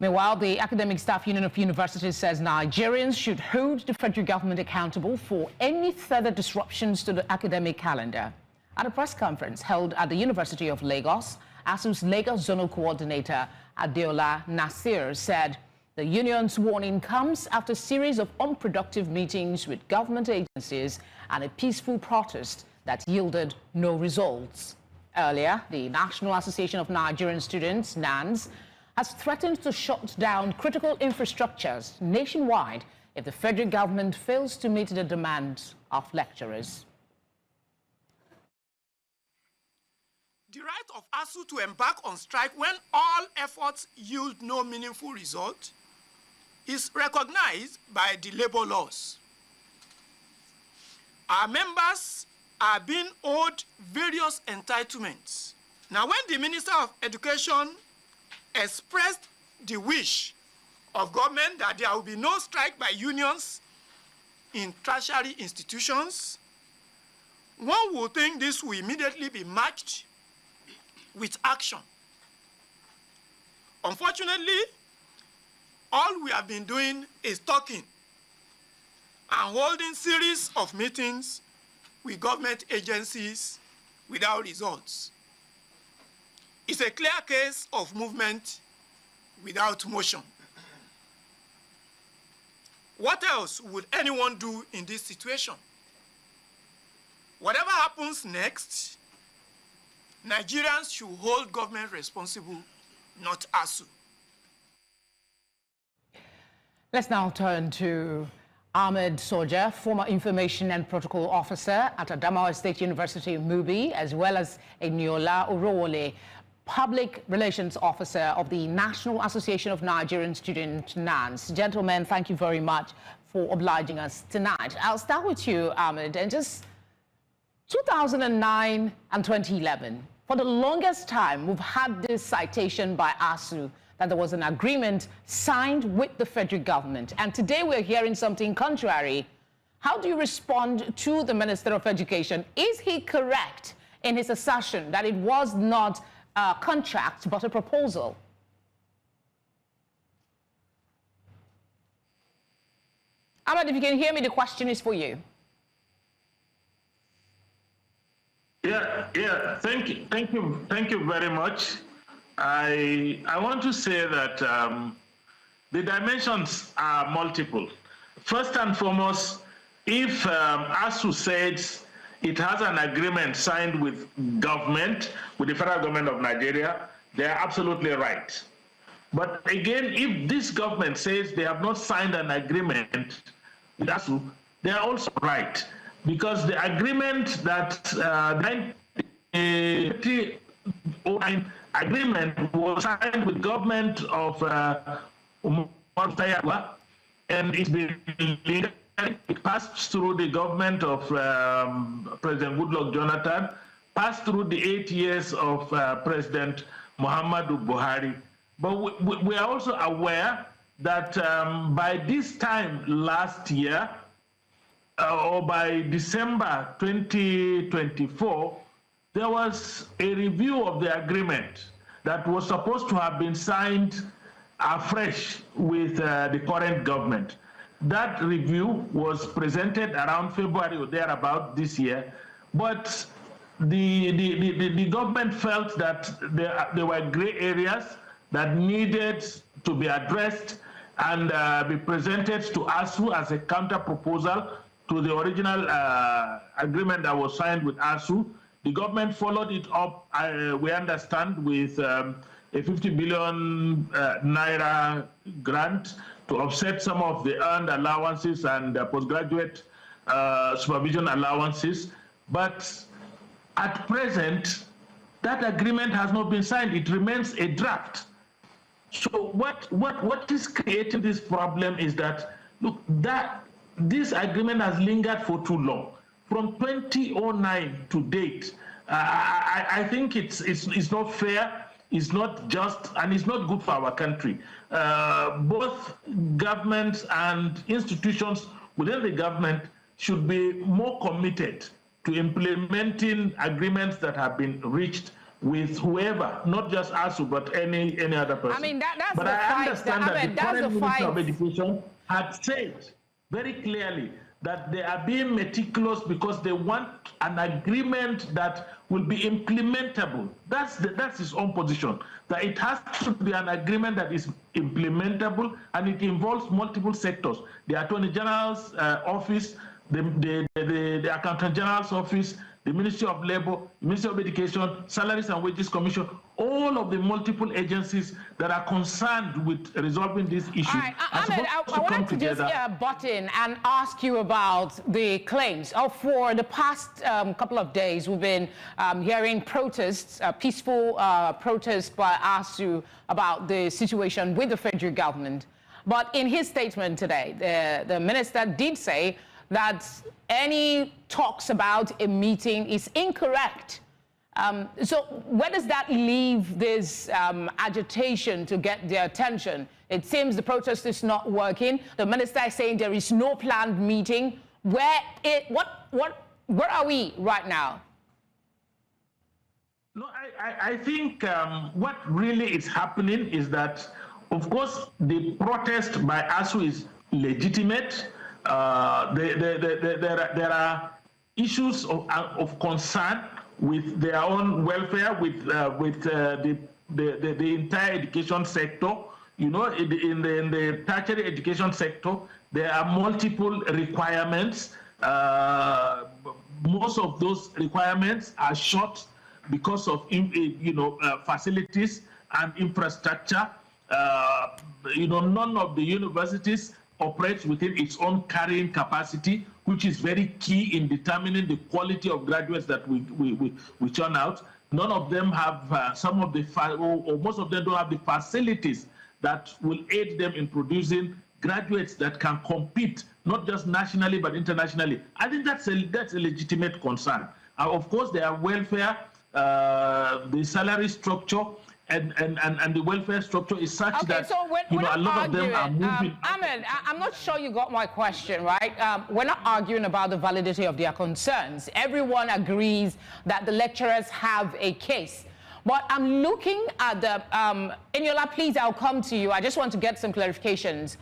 Meanwhile, the Academic Staff Union of Universities says Nigerians should hold the federal government accountable for any further disruptions to the academic calendar. At a press conference held at the University of Lagos, ASUU's Lagos Zonal Coordinator Adeola Nasir said the union's warning comes after a series of unproductive meetings with government agencies and a peaceful protest that yielded no results. Earlier, the National Association of Nigerian Students, NANS, has threatened to shut down critical infrastructures nationwide if the federal government fails to meet the demands of lecturers. The right of ASUU to embark on strike when all efforts yield no meaningful result is recognized by the labor laws. Our members are being owed various entitlements. Now, when the Minister of Education expressed the wish of government that there will be no strike by unions in tertiary institutions, one would think this will immediately be matched with action. Unfortunately, all we have been doing is talking and holding series of meetings with government agencies without results. It's a clear case of movement without motion. What else would anyone do in this situation? Whatever happens next, Nigerians should hold government responsible, not ASUU. Let's now turn to Ahmed Soja, former Information and Protocol Officer at Adamawa State University, Mubi, as well as Eniola Orowole, Public Relations Officer of the National Association of Nigerian Students, NANS. Gentlemen, thank you very much for obliging us tonight. I'll start with you, Ahmed, and just 2009 and 2011. For the longest time, we've had this citation by ASUU that there was an agreement signed with the federal government. And today we're hearing something contrary. How do you respond to the Minister of Education? Is he correct in his assertion that it was not a contract but a proposal? Ahmed, if you can hear me, the question is for you. Yeah. Thank you very much. I want to say that the dimensions are multiple. First and foremost, if ASUU says it has an agreement signed with government, with the federal government of Nigeria, they are absolutely right. But again, if this government says they have not signed an agreement with ASUU, they are also right. Because the agreement that the agreement was signed with government of and it's been it passed through the government of President Goodluck Jonathan, passed through the 8 years of President Muhammadu Buhari. But we are also aware that by this time last year, or by December 2024, there was a review of the agreement that was supposed to have been signed afresh with the current government. That review was presented around February or thereabout this year, but the government felt that there were gray areas that needed to be addressed and be presented to ASUU as a counter proposal to the original agreement that was signed with ASUU. The government followed it up, we understand, with a 50 billion naira grant to offset some of the earned allowances and postgraduate supervision allowances. But at present, that agreement has not been signed. It remains a draft. So what is creating this problem is that, look, this agreement has lingered for too long. From 2009 to date, I think it's not fair, it's not just, and it's not good for our country. Both governments and institutions within the government should be more committed to implementing agreements that have been reached with whoever, not just ASUU, but any other person. I mean, that's but the I fight. understand that the That's current the Minister fight. of Education had said very clearly that they are being meticulous because they want an agreement that will be implementable. That's his own position, that it has to be an agreement that is implementable, and it involves multiple sectors. The Attorney General's office, the Accountant General's office, the Ministry of Labor, the Ministry of Education, Salaries and Wages Commission, all of the multiple agencies that are concerned with resolving this issue. All right, Ahmed, I wanted to just butt in and ask you about the claims. For the past couple of days, we've been hearing protests, peaceful protests by ASUU about the situation with the federal government. But in his statement today, the minister did say that any talks about a meeting is incorrect. So where does that leave this agitation to get their attention? It seems the protest is not working. The minister is saying there is no planned meeting. Where are we right now? No, I think what really is happening is that, of course, the protest by ASUU is legitimate. There are issues of concern with their own welfare, with the entire education sector. You know, in the tertiary education sector, there are multiple requirements. Most of those requirements are short because of facilities and infrastructure. None of the universities operates within its own carrying capacity, which is very key in determining the quality of graduates that we churn out. None of them have or most of them don't have the facilities that will aid them in producing graduates that can compete, not just nationally, but internationally. I think that's a legitimate concern. Of course, their welfare, the salary structure, and the welfare structure is such that so a lot of them are moving. Ahmed, I'm not sure you got my question, right? We're not arguing about the validity of their concerns. Everyone agrees that the lecturers have a case. But I'm looking at the, Eniola, please, I'll come to you. I just want to get some clarifications.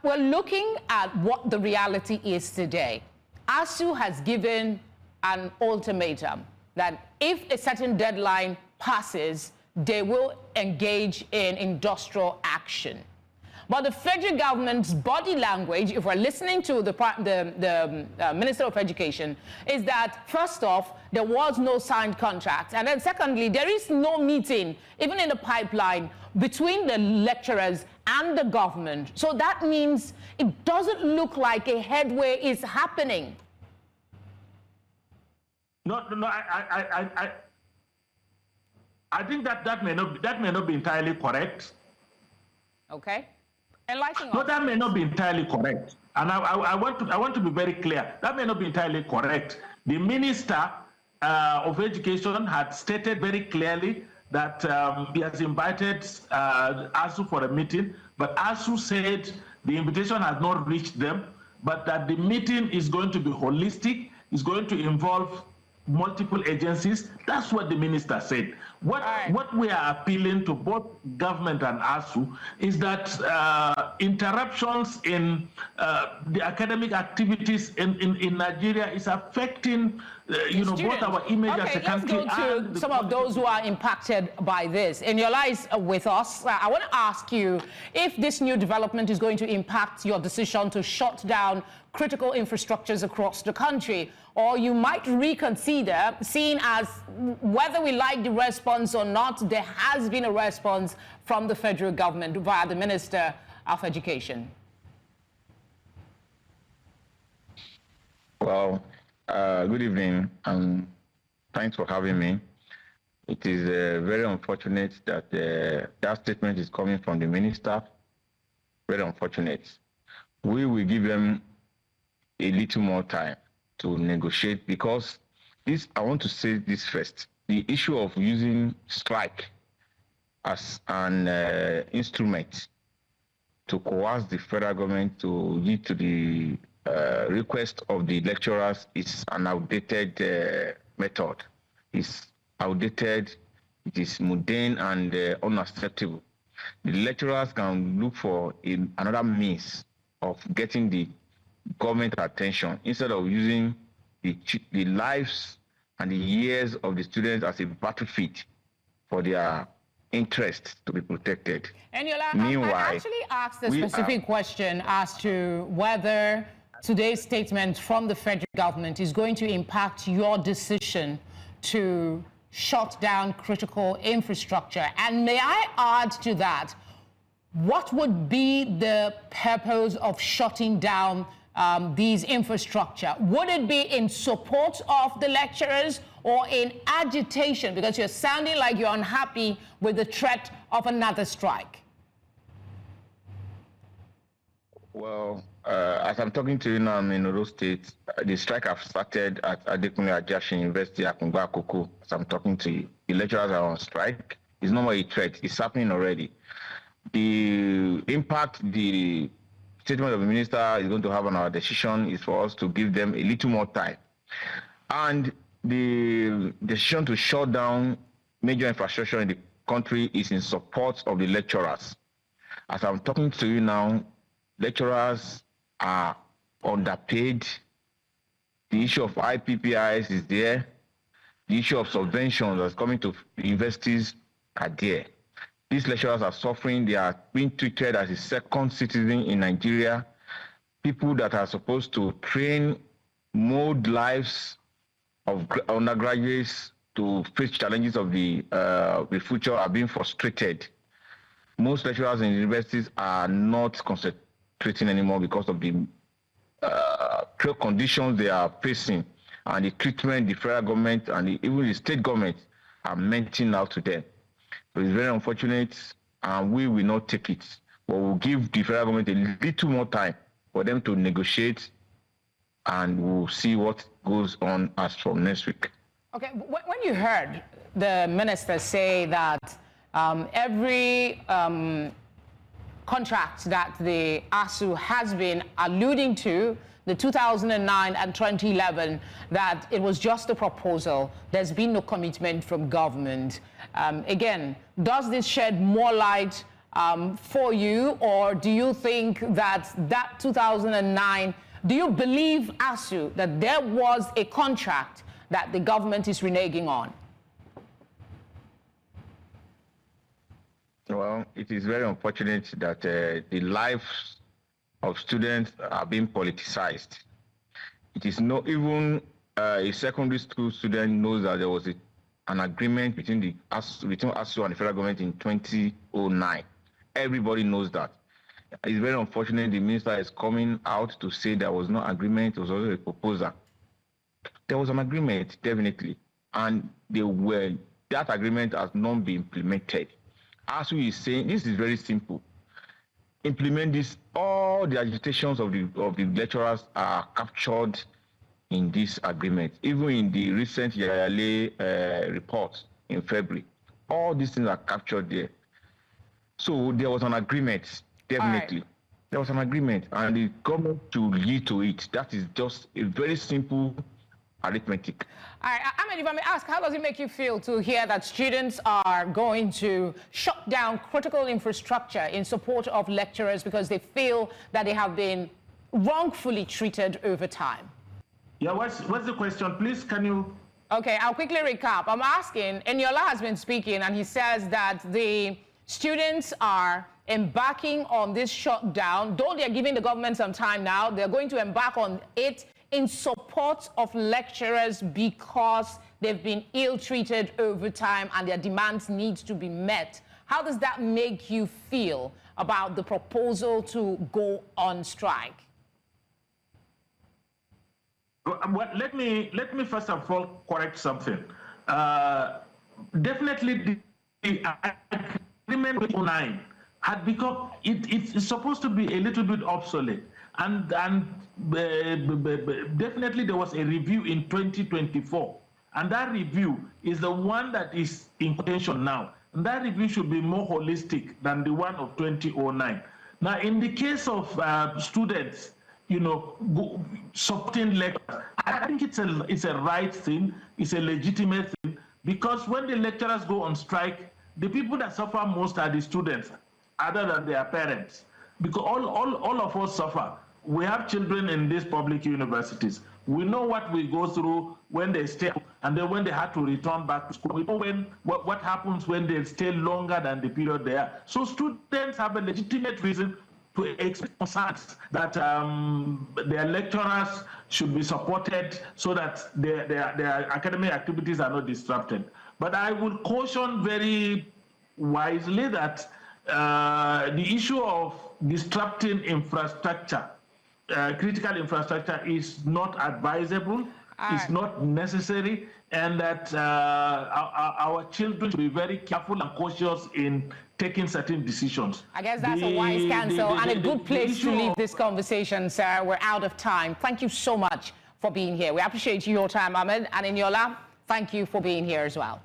We're looking at what the reality is today. ASUU has given an ultimatum that if a certain deadline passes, they will engage in industrial action. But the federal government's body language, if we're listening to the Minister of Education, is that, first off, there was no signed contract. And then secondly, there is no meeting, even in the pipeline, between the lecturers and the government. So that means it doesn't look like a headway is happening. No, I think that may not be entirely correct. Okay, enlighten us. No, that may not be entirely correct, and I want to be very clear. That may not be entirely correct. The Minister of Education had stated very clearly that he has invited ASUU for a meeting, but ASUU said the invitation has not reached them, but that the meeting is going to be holistic, is going to involve multiple agencies. That's what the minister said. What we are appealing to both government and ASUU is that interruptions in the academic activities in Nigeria is affecting both our image as a country. Let's go to some of those who are impacted by this. Eniola is with us. I want to ask you if this new development is going to impact your decision to shut down critical infrastructures across the country, or you might reconsider, seeing as whether we like the response or not, there has been a response from the federal government via the Minister of Education. Well, good evening, and thanks for having me. It is very unfortunate that that statement is coming from the minister. Very unfortunate. We will give them a little more time to negotiate, because this, I want to say this first, the issue of using strike as an instrument to coerce the federal government to lead to the request of the lecturers is an outdated method. It's outdated, it is mundane and unacceptable. The lecturers can look for another means of getting the government attention instead of using the lives and the years of the students as a battlefield for their interests to be protected. Eniola, Meanwhile, I actually asked a specific question as to whether today's statement from the federal government is going to impact your decision to shut down critical infrastructure. And may I add to that, what would be the purpose of shutting down these infrastructure? Would it be in support of the lecturers or in agitation? Because you're sounding like you're unhappy with the threat of another strike. Well, as I'm talking to you now, I'm in Odo State. The strike have started at Adekunle Ajasin University, Akungba Akoko. As I'm talking to you, the lecturers are on strike. It's not a threat. It's happening already. The impact the statement of the minister is going to have on our decision is for us to give them a little more time. And the decision to shut down major infrastructure in the country is in support of the lecturers. As I'm talking to you now, lecturers are underpaid. The issue of IPPIs is there. The issue of subventions that's coming to universities are there. These lecturers are suffering. They are being treated as a second citizen in Nigeria. People that are supposed to train, mold lives of undergraduates to face challenges of the future are being frustrated. Most lecturers in universities are not concentrating anymore because of the conditions they are facing and the treatment the federal government and even the state government are meting out to them. So it's very unfortunate, and we will not take it. But we'll give the federal government a little more time for them to negotiate, and we'll see what goes on as from next week. Okay, when you heard the minister say that every contract that the ASUU has been alluding to, the 2009 and 2011, that it was just a proposal, there's been no commitment from government. Again, does this shed more light for you, or do you think that 2009, do you believe, ASUU, that there was a contract that the government is reneging on? Well, it is very unfortunate that the lives of students are being politicized. It is not even a secondary school student knows that there was an agreement between ASUU and the federal government in 2009. Everybody knows that. It's very unfortunate the minister is coming out to say there was no agreement, it was also a proposal. There was an agreement, definitely, and that agreement has not been implemented. ASUU is saying this is very simple. Implement this. All the agitations of the lecturers are captured in this agreement. Even in the recent Yayale report in February, all these things are captured there. So there was an agreement, definitely. Right. There was an agreement, and the government should lead to it. That is just a very simple arithmetic. All right, Ahmed, if I may ask, how does it make you feel to hear that students are going to shut down critical infrastructure in support of lecturers because they feel that they have been wrongfully treated over time? Yeah, what's the question, please? Can you? Okay, I'll quickly recap. I'm asking, Eniola has been speaking, and he says that the students are embarking on this shutdown. Though they're giving the government some time now, they're going to embark on it in support of lecturers because they've been ill-treated over time and their demands need to be met. How does that make you feel about the proposal to go on strike? Well, let me first of all correct something. Definitely the agreement with 2009 had become, it's supposed to be a little bit obsolete. And definitely there was a review in 2024, and that review is the one that is in contention now. And that review should be more holistic than the one of 2009. Now, in the case of students, supporting lecturers, I think it's a right thing, it's a legitimate thing, Because when the lecturers go on strike, the people that suffer most are the students, other than their parents. Because all of us suffer. We have children in these public universities. We know what we go through when they stay, and then when they have to return back to school. We know what happens when they stay longer than the period they are. So students have a legitimate reason to express concerns that their lecturers should be supported so that their academic activities are not disrupted. But I would caution very wisely that the issue of disrupting infrastructure, critical infrastructure, is not advisable, it's not necessary, and that our children should be very careful and cautious in taking certain decisions. I guess that's a wise counsel and a good place to leave this conversation, sir. We're out of time. Thank you so much for being here. We appreciate your time, Ahmed. And Eniola, thank you for being here as well.